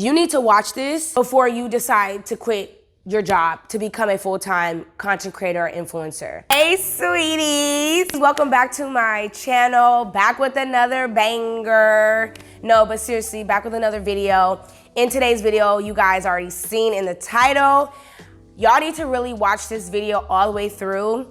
You need to watch this before you decide to quit your job to become a full-time content creator or influencer. Hey sweeties, welcome back to my channel, back with another banger. No, but seriously, back with another video. In today's video, you guys already seen in the title, y'all need to really watch this video all the way through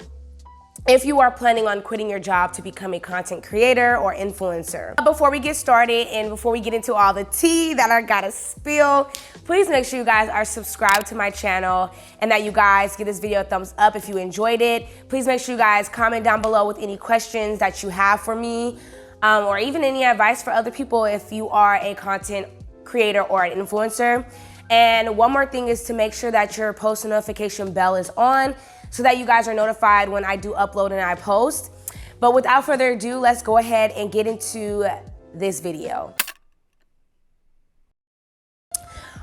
if you are planning on quitting your job to become a content creator or influencer. Before we get started and before we get into all the tea that I gotta spill, please make sure you guys are subscribed to my channel and that you guys give this video a thumbs up if you enjoyed it. Please make sure you guys comment down below with any questions that you have for me or even any advice for other people if you are a content creator or an influencer. And one more thing is to make sure that your post notification bell is on so that you guys are notified when I do upload and I post. But without further ado, let's go ahead and get into this video.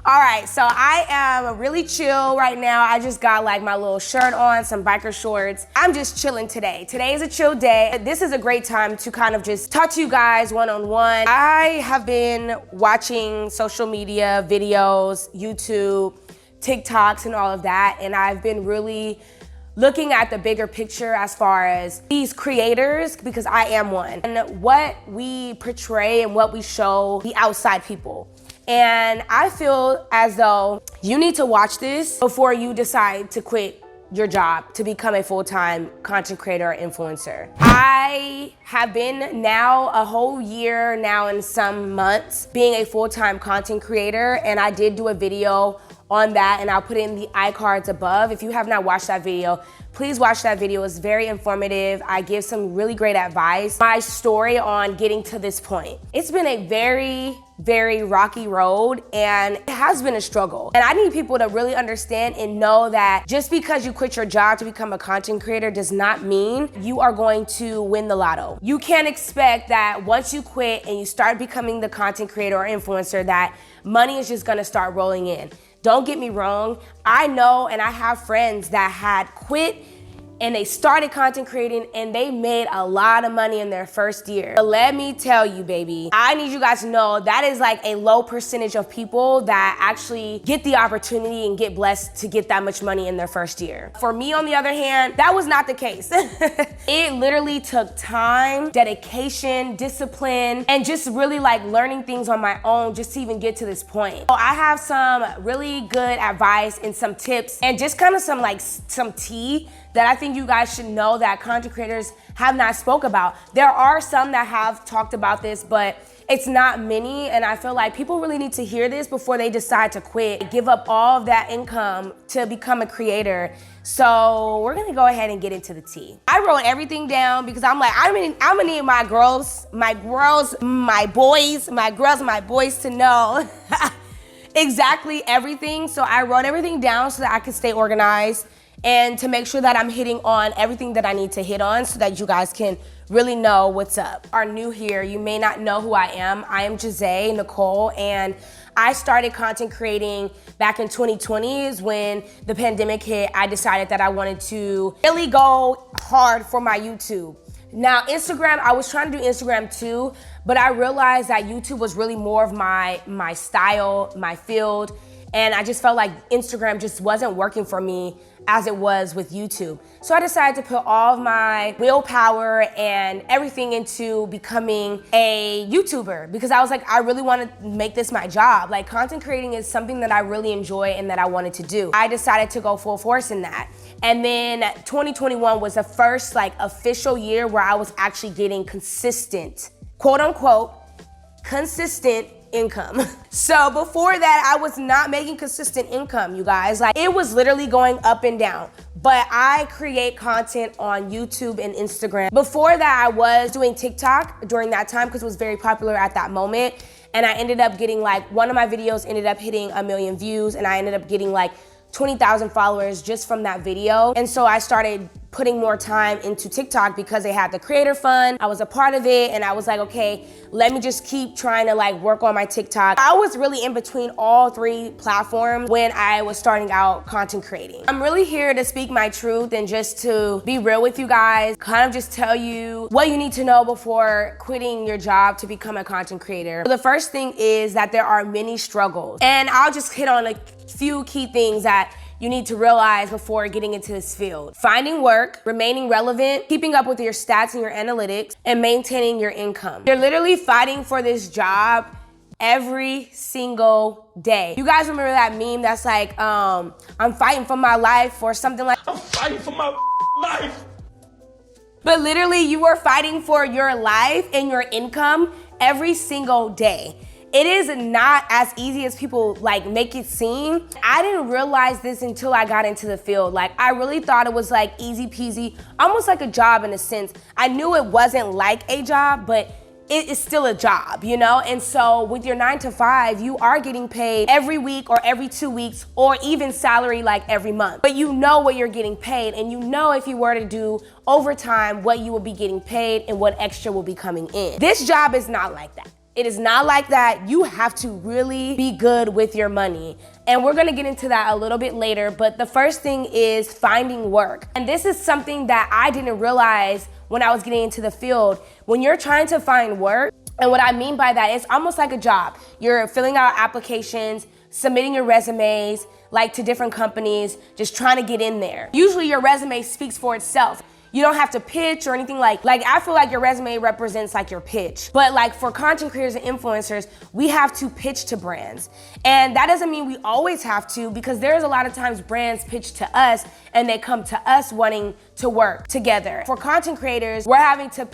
All right, so I am really chill right now. I just got like my little shirt on, some biker shorts. I'm just chilling today. Today is a chill day. This is a great time to kind of just talk to you guys one-on-one. I have been watching social media videos, YouTube, TikToks and all of that, and I've been really looking at the bigger picture as far as these creators, because I am one, and what we portray and what we show the outside people. And I feel as though you need to watch this before you decide to quit your job to become a full-time content creator or influencer. I have been now a whole year now and some months being a full-time content creator, and I did do a video on that, and I'll put it in the iCards above. If you have not watched that video, please watch that video. It's very informative. I give some really great advice. My story on getting to this point. It's been a very, very rocky road, and it has been a struggle. And I need people to really understand and know that just because you quit your job to become a content creator does not mean you are going to win the lotto. You can't expect that once you quit and you start becoming the content creator or influencer that money is just gonna start rolling in. Don't get me wrong, I know and I have friends that had quit and they started content creating and they made a lot of money in their first year. But let me tell you, baby, I need you guys to know that is like a low percentage of people that actually get the opportunity and get blessed to get that much money in their first year. For me, on the other hand, that was not the case. It literally took time, dedication, discipline, and just really like learning things on my own just to even get to this point. So I have some really good advice and some tips and just kind of some tea that I think you guys should know that content creators have not spoke about. There are some that have talked about this, but it's not many, and I feel like people really need to hear this before they decide to quit, give up all of that income to become a creator. So we're gonna go ahead and get into the tea. I wrote everything down because I'm like, I'm gonna need my boys to know exactly everything. So I wrote everything down so that I could stay organized and to make sure that I'm hitting on everything that I need to hit on so that you guys can really know what's up. Are new here, you may not know who I am. I am 𝙿𝚃, and I started content creating back in 2020 is when the pandemic hit. I decided that I wanted to really go hard for my YouTube. Now Instagram, I was trying to do Instagram too, but I realized that YouTube was really more of my style, my field, and I just felt like Instagram just wasn't working for me as it was with YouTube. So I decided to put all of my willpower and everything into becoming a YouTuber because I was like, I really want to make this my job. Like, content creating is something that I really enjoy and that I wanted to do. I decided to go full force in that. And then 2021 was the first like official year where I was actually getting consistent, quote unquote, consistent income. So before that, I was not making consistent income, you guys. Like, it was literally going up and down. But I create content on YouTube and Instagram. Before that, I was doing TikTok during that time because it was very popular at that moment. And I ended up getting like, one of my videos ended up hitting 1 million views, and I ended up getting like 20,000 followers just from that video. And so I started putting more time into TikTok because they had the creator fund. I was a part of it, and I was like, okay, let me just keep trying to like work on my TikTok. I was really in between all 3 platforms when I was starting out content creating. I'm really here to speak my truth and just to be real with you guys, kind of just tell you what you need to know before quitting your job to become a content creator. So the first thing is that there are many struggles, and I'll just hit on a few key things that you need to realize before getting into this field. Finding work, remaining relevant, keeping up with your stats and your analytics, and maintaining your income. You're literally fighting for this job every single day. You guys remember that meme that's like, I'm fighting for my life, or something like, I'm fighting for my life. But literally, you are fighting for your life and your income every single day. It is not as easy as people like make it seem. I didn't realize this until I got into the field. Like, I really thought it was like easy peasy, almost like a job in a sense. I knew it wasn't like a job, but it is still a job, you know? And so with your 9 to 5, you are getting paid every week or every 2 weeks, or even salary like every month. But you know what you're getting paid, and you know if you were to do overtime, what you will be getting paid and what extra will be coming in. This job is not like that. It is not like that. You have to really be good with your money. And we're gonna get into that a little bit later, but the first thing is finding work. And this is something that I didn't realize when I was getting into the field. When you're trying to find work, and what I mean by that, it's almost like a job. You're filling out applications, submitting your resumes, like to different companies, just trying to get in there. Usually your resume speaks for itself. You don't have to pitch or anything like I feel like your resume represents like your pitch. But like for content creators and influencers, we have to pitch to brands. And that doesn't mean we always have to, because there's a lot of times brands pitch to us and they come to us wanting to work together. For content creators, we're having to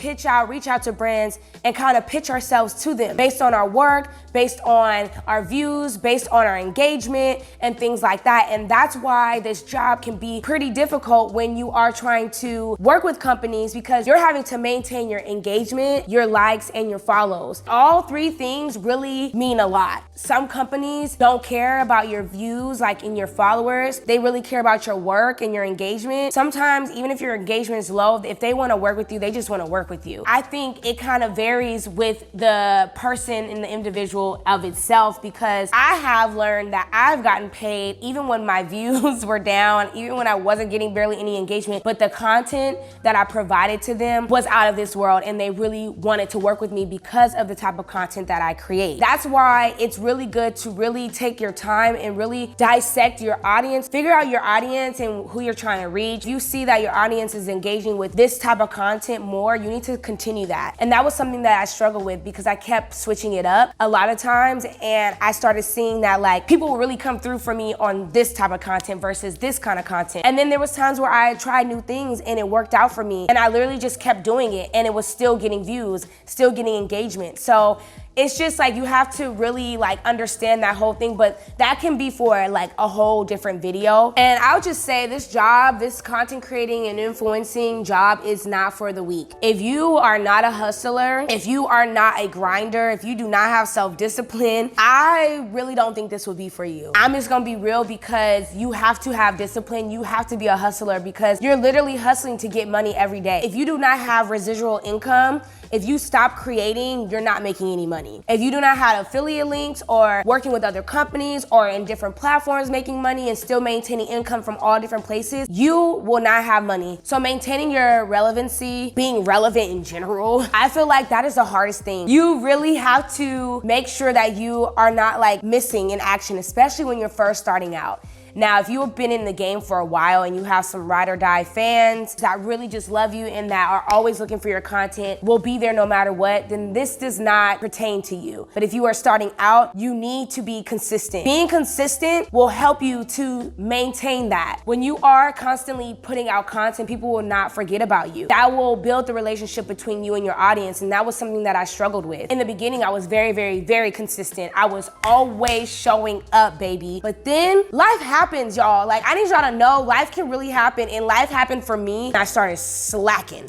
reach out to brands and kind of pitch ourselves to them based on our work, based on our views, based on our engagement and things like that. And that's why this job can be pretty difficult when you are trying to work with companies, because you're having to maintain your engagement, your likes, and your follows. All 3 things really mean a lot. Some companies don't care about your views, like in your followers. They really care about your work and your engagement. Sometimes, even if your engagement is low, if they want to work with you, they just want to work with you. I think it kind of varies with the person and the individual of itself, because I have learned that I've gotten paid even when my views were down, even when I wasn't getting barely any engagement, but the content that I provided to them was out of this world, and they really wanted to work with me because of the type of content that I create. That's why it's really good to really take your time and really dissect your audience, figure out your audience and who you're trying to reach. If you see that your audience is engaging with this type of content more, you need to continue that. And that was something that I struggled with, because I kept switching it up a lot of times, and I started seeing that like people will really come through for me on this type of content versus this kind of content. And then there was times where I tried new things and it worked out for me, and I literally just kept doing it, and it was still getting views, still getting engagement. So it's just like you have to really like understand that whole thing, but that can be for like a whole different video. And I'll just say this job, this content creating and influencing job, is not for the weak. If you are not a hustler, if you are not a grinder, if you do not have self-discipline, I really don't think this would be for you. I'm just gonna be real, because you have to have discipline. You have to be a hustler, because you're literally hustling to get money every day. If you do not have residual income, if you stop creating, you're not making any money. If you do not have affiliate links or working with other companies or in different platforms making money and still maintaining income from all different places, you will not have money. So maintaining your relevancy, being relevant in general, I feel like that is the hardest thing. You really have to make sure that you are not like missing in action, especially when you're first starting out. Now, if you have been in the game for a while and you have some ride or die fans that really just love you and that are always looking for your content, will be there no matter what, then this does not pertain to you. But if you are starting out, you need to be consistent. Being consistent will help you to maintain that. When you are constantly putting out content, people will not forget about you. That will build the relationship between you and your audience, and that was something that I struggled with. In the beginning, I was very, very, very consistent. I was always showing up, baby. But then life happens, y'all. Like, I need y'all to know life can really happen, and life happened for me. I started slacking,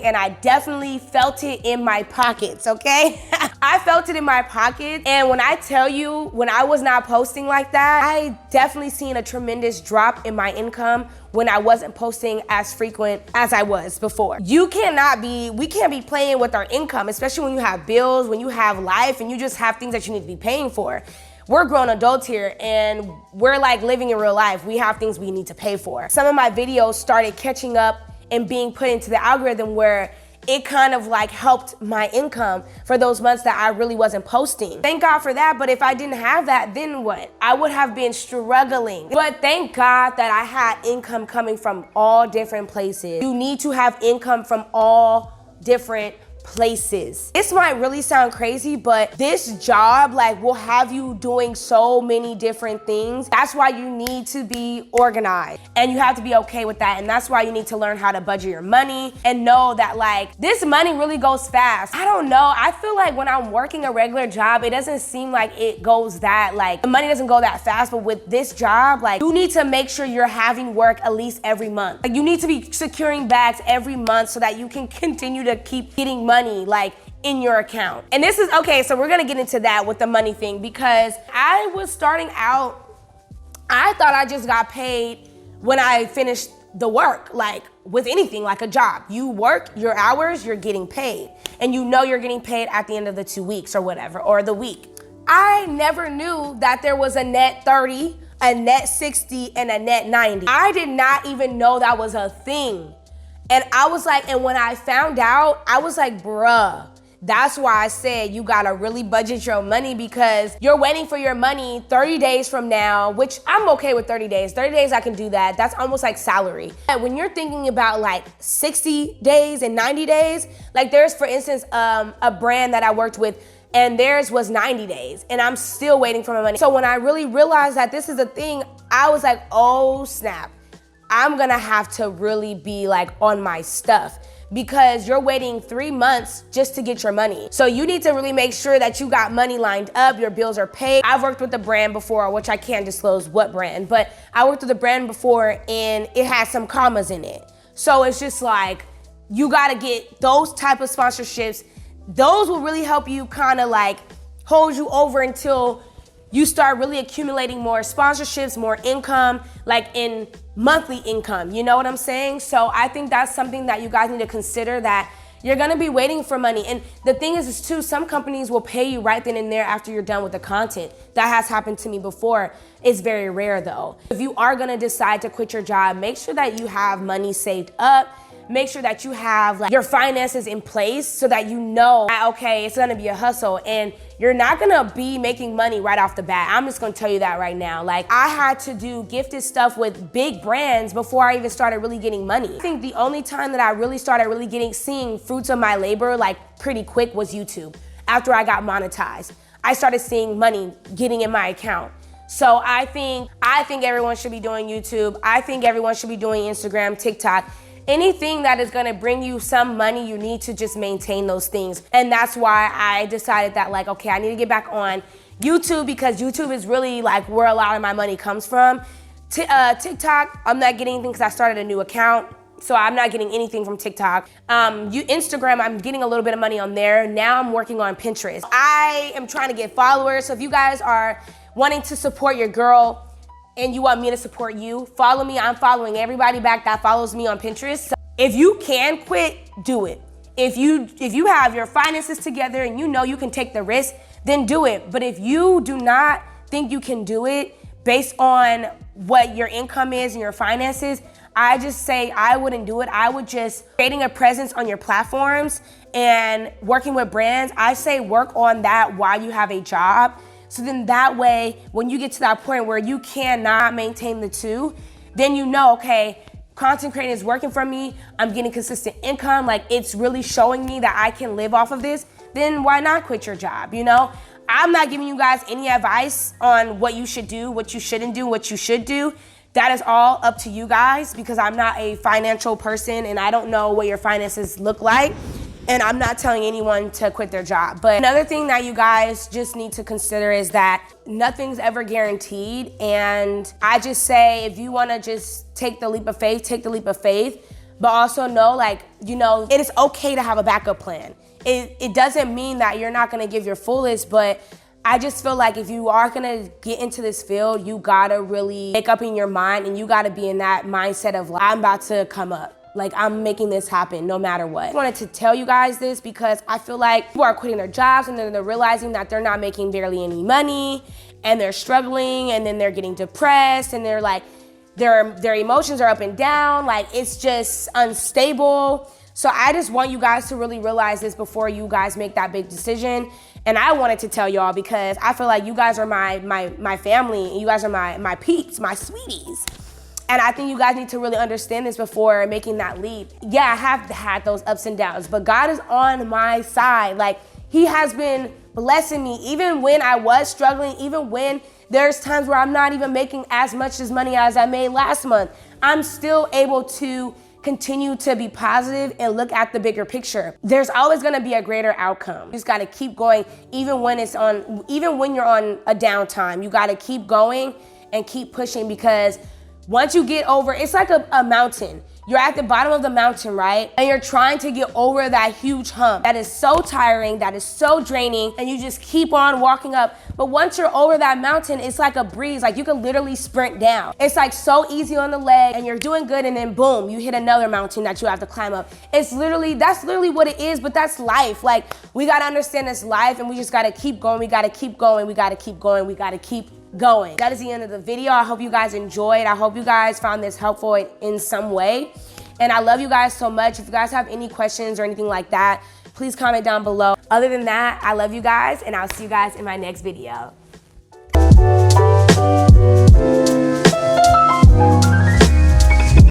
and I definitely felt it in my pockets, okay? I felt it in my pocket. And when I tell you, when I was not posting like that, I definitely seen a tremendous drop in my income when I wasn't posting as frequent as I was before. We can't be playing with our income, especially when you have bills, when you have life, and you just have things that you need to be paying for. We're grown adults here and we're like living in real life. We have things we need to pay for. Some of my videos started catching up and being put into the algorithm where it kind of like helped my income for those months that I really wasn't posting. Thank God for that, but if I didn't have that, then what? I would have been struggling. But thank God that I had income coming from all different places. You need to have income from all different places. This might really sound crazy, but this job like will have you doing so many different things. That's why you need to be organized and you have to be okay with that. And that's why you need to learn how to budget your money and know that like this money really goes fast. I don't know. I feel like when I'm working a regular job, it doesn't seem like it goes that like the money doesn't go that fast. But with this job, like you need to make sure you're having work at least every month. Like you need to be securing bags every month so that you can continue to keep getting money like in your account. And this is okay, so we're gonna get into that with the money thing because I was starting out, I thought I just got paid when I finished the work, like with anything, like a job. You work your hours, you're getting paid. And you know you're getting paid at the end of the 2 weeks or whatever, or the week. I never knew that there was a net 30, a net 60, and a net 90. I did not even know that was a thing. And I was like, and when I found out, I was like, bruh, that's why I said you gotta really budget your money because you're waiting for your money 30 days from now, which I'm okay with 30 days. 30 days, I can do that. That's almost like salary. When you're thinking about like 60 days and 90 days, like there's, for instance, a brand that I worked with and theirs was 90 days and I'm still waiting for my money. So when I really realized that this is a thing, I was like, oh snap. I'm gonna have to really be like on my stuff because you're waiting 3 months just to get your money. So you need to really make sure that you got money lined up, your bills are paid. I've worked with a brand before, which I can't disclose what brand, but I worked with a brand before and it had some commas in it. So it's just like, you gotta get those type of sponsorships. Those will really help you kind of like hold you over until you start really accumulating more sponsorships, more income, like in monthly income, you know what I'm saying? So I think that's something that you guys need to consider, that you're gonna be waiting for money. And the thing is too, some companies will pay you right then and there after you're done with the content. That has happened to me before. It's very rare though. If you are gonna decide to quit your job, make sure that you have money saved up. Make sure that you have like your finances in place so that you know, okay, it's gonna be a hustle and you're not gonna be making money right off the bat. I'm just gonna tell you that right now. Like I had to do gifted stuff with big brands before I even started really getting money. I think the only time that I really started seeing fruits of my labor like pretty quick was YouTube. After I got monetized, I started seeing money getting in my account. So I think everyone should be doing YouTube. I think everyone should be doing Instagram, TikTok. Anything that is gonna bring you some money, you need to just maintain those things. And that's why I decided that like, okay, I need to get back on YouTube because YouTube is really like where a lot of my money comes from. TikTok, I'm not getting anything because I started a new account. So I'm not getting anything from TikTok. Instagram, I'm getting a little bit of money on there. Now I'm working on Pinterest. I am trying to get followers. So if you guys are wanting to support your girl, and you want me to support you, follow me. I'm following everybody back that follows me on Pinterest. So if you can quit, do it. If you have your finances together and you know you can take the risk, then do it. But if you do not think you can do it based on what your income is and your finances, I just say I wouldn't do it. I would just creating a presence on your platforms and working with brands. I say work on that while you have a job. So then that way, when you get to that point where you cannot maintain the two, then you know, okay, content creating is working for me. I'm getting consistent income. Like it's really showing me that I can live off of this. Then why not quit your job, you know? I'm not giving you guys any advice on what you should do, what you shouldn't do, what you should do. That is all up to you guys because I'm not a financial person and I don't know what your finances look like. And I'm not telling anyone to quit their job. But another thing that you guys just need to consider is that nothing's ever guaranteed. And I just say, if you wanna just take the leap of faith, take the leap of faith. But also know, like, you know, it is okay to have a backup plan. it doesn't mean that you're not gonna give your fullest, but I just feel like if you are gonna get into this field, you gotta really make up in your mind and you gotta be in that mindset of like, I'm about to come up. Like, I'm making this happen no matter what. I wanted to tell you guys this because I feel like people are quitting their jobs and then they're realizing that they're not making barely any money and they're struggling and then they're getting depressed and they're like, their emotions are up and down. Like, it's just unstable. So I just want you guys to really realize this before you guys make that big decision. And I wanted to tell y'all because I feel like you guys are my family and you guys are my peeps, my sweeties. And I think you guys need to really understand this before making that leap. Yeah, I have had those ups and downs, but God is on my side. Like, he has been blessing me even when I was struggling, even when there's times where I'm not even making as much as money as I made last month. I'm still able to continue to be positive and look at the bigger picture. There's always gonna be a greater outcome. You just gotta keep going, even when you're on a downtime. You gotta keep going and keep pushing, because once you get over, it's like a mountain. You're at the bottom of the mountain, right? And you're trying to get over that huge hump. That is so tiring, that is so draining, and you just keep on walking up. But once you're over that mountain, it's like a breeze. Like, you can literally sprint down. It's like so easy on the leg and you're doing good, and then boom, you hit another mountain that you have to climb up. That's literally what it is, but that's life. Like, we gotta understand this life and we just gotta keep going. We gotta keep going. We gotta keep going. We gotta keep going. That is the end of the video. I hope you guys enjoyed. I hope you guys found this helpful in some way. And I love you guys so much. If you guys have any questions or anything like that, please comment down below. Other than that, I love you guys and I'll see you guys in my next video.